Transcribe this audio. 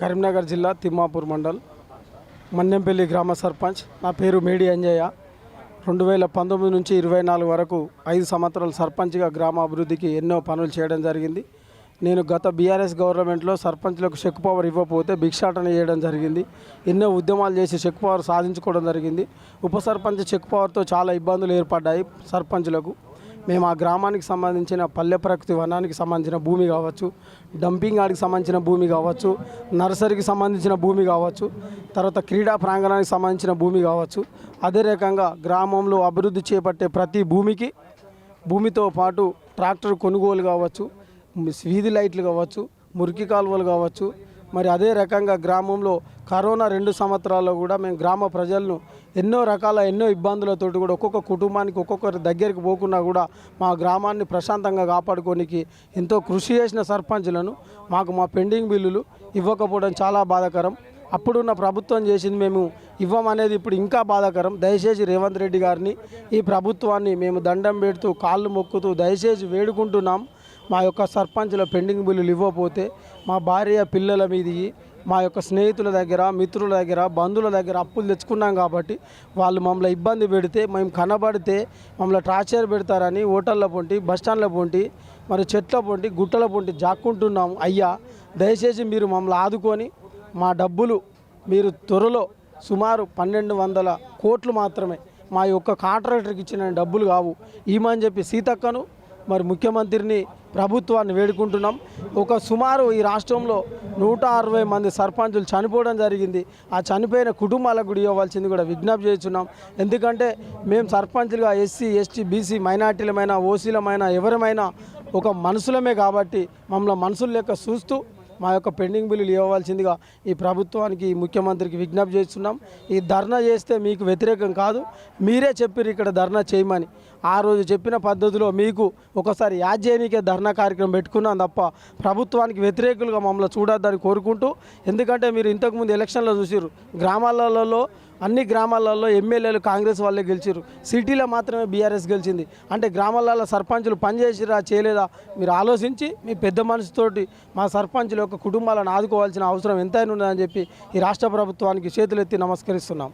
కరీంనగర్ జిల్లా తిమ్మాపూర్ మండల్ మన్నెంపల్లి గ్రామ సర్పంచ్. నా పేరు మేడి అంజయ్య. 2019 నుంచి 24 వరకు 5 సంవత్సరాలు సర్పంచ్గా గ్రామ అభివృద్ధికి ఎన్నో పనులు చేయడం జరిగింది. నేను గత బీఆర్ఎస్ గవర్నమెంట్లో సర్పంచ్లకు చెక్ పవర్ ఇవ్వకపోతే భిక్షాటన చేయడం జరిగింది. ఎన్నో ఉద్యమాలు చేసి చెక్ పవర్ సాధించుకోవడం జరిగింది. ఉప సర్పంచ్ చెక్ పవర్తో చాలా ఇబ్బందులు ఏర్పడ్డాయి సర్పంచ్లకు. మేము ఆ గ్రామానికి సంబంధించిన పల్లె ప్రకృతి వనానికి సంబంధించిన భూమి కావచ్చు, డంపింగ్ యార్డ్కి సంబంధించిన భూమి కావచ్చు, నర్సరీకి సంబంధించిన భూమి కావచ్చు, తర్వాత క్రీడా ప్రాంగణానికి సంబంధించిన భూమి కావచ్చు, అదే రకంగా గ్రామంలో అభివృద్ధి చేపట్టే ప్రతి భూమితో పాటు ట్రాక్టర్ కొనుగోలు కావచ్చు, వీధి లైట్లు కావచ్చు, మురికి కాలువలు కావచ్చు, మరి అదే రకంగా గ్రామంలో కరోనా 2 సంవత్సరాల్లో కూడా మేము గ్రామ ప్రజలను ఎన్నో ఇబ్బందులతోటి కూడా ఒక్కొక్క కుటుంబానికి ఒక్కొక్కరి దగ్గరికి పోకున్నా కూడా మా గ్రామాన్ని ప్రశాంతంగా కాపాడుకోనికి ఎంతో కృషి చేసిన సర్పంచులను మా పెండింగ్ బిల్లులు ఇవ్వకపోవడం చాలా బాధాకరం. అప్పుడున్న ప్రభుత్వం చేసింది మేము ఇవ్వమనేది ఇప్పుడు ఇంకా బాధాకరం. దయచేసి రేవంత్ రెడ్డి గారిని, ఈ ప్రభుత్వాన్ని మేము దండం పెడుతూ కాళ్ళు మొక్కుతూ దయచేసి వేడుకుంటున్నాం. మా యొక్క సర్పంచుల పెండింగ్ బిల్లులు ఇవ్వకపోతే మా భార్య పిల్లల మీది, మా యొక్క స్నేహితుల దగ్గర, మిత్రుల దగ్గర, బంధువుల దగ్గర అప్పులు తెచ్చుకున్నాం కాబట్టి వాళ్ళు మమ్మల్ని ఇబ్బంది పెడితే, మేము కనబడితే మమ్మల్ని టార్చర్ పెడతారని హోటళ్ళ పొంటి, బస్టాండ్ల పొంటి, మరి చెట్ల పొంటి, గుట్టల పొంటి జాక్కుంటున్నాము. అయ్యా, దయచేసి మీరు మమ్మల్ని ఆదుకొని మా డబ్బులు మీరు త్వరలో సుమారు 1200 కోట్లు మాత్రమే మా యొక్క కాంట్రాక్టర్కి ఇచ్చిన డబ్బులు కావు ఈమని చెప్పి సీతక్కను, మరి ముఖ్యమంత్రిని, ప్రభుత్వాన్ని వేడుకుంటున్నాం. సుమారు ఈ రాష్ట్రంలో 160 మంది సర్పంచులు చనిపోవడం జరిగింది. ఆ చనిపోయిన కుటుంబాలకు కూడా ఇవ్వాల్సింది కూడా విజ్ఞప్తి చేస్తున్నాం. ఎందుకంటే మేము సర్పంచులుగా ఎస్సీ, ఎస్టీ, బీసీ, మైనార్టీలమైనా, ఓసీలమైనా, ఎవరమైనా ఒక మనుషులమే కాబట్టి మమ్మల్ని మనుషుల లెక్క చూస్తూ మా యొక్క పెండింగ్ బిల్లులు ఇవ్వవలసిందిగా ఈ ప్రభుత్వానికి, ఈ ముఖ్యమంత్రికి విజ్ఞప్తి చేస్తున్నాం. ఈ ధర్నా చేస్తే మీకు వ్యతిరేకం కాదు, మీరే చెప్పారు ఇక్కడ ధర్నా చేయమని. ఆ రోజు చెప్పిన పద్ధతిలో మీకు ఒకసారి యాద్ చేయడానికే ధర్నా కార్యక్రమం పెట్టుకున్నాం తప్ప ప్రభుత్వానికి వ్యతిరేకులుగా మమ్మల్ని చూడొద్దని కోరుకుంటూ, ఎందుకంటే మీరు ఇంతకుముందు ఎలక్షన్లో చూసారు, గ్రామాలలో అన్ని గ్రామాలలో ఎమ్మెల్యేలు కాంగ్రెస్ వాళ్ళే గెలిచారు, సిటీలో మాత్రమే బీఆర్ఎస్ గెలిచింది. అంటే గ్రామాలలో సర్పంచులు పనిచేసిరా చేయలేదా మీరు ఆలోచించి మీ పెద్ద మనసుతోటి మా సర్పంచుల యొక్క కుటుంబాలను ఆదుకోవాల్సిన అవసరం ఎంతైనా ఉన్నదని చెప్పి ఈ రాష్ట్ర ప్రభుత్వానికి చేతులెత్తి నమస్కరిస్తున్నాం.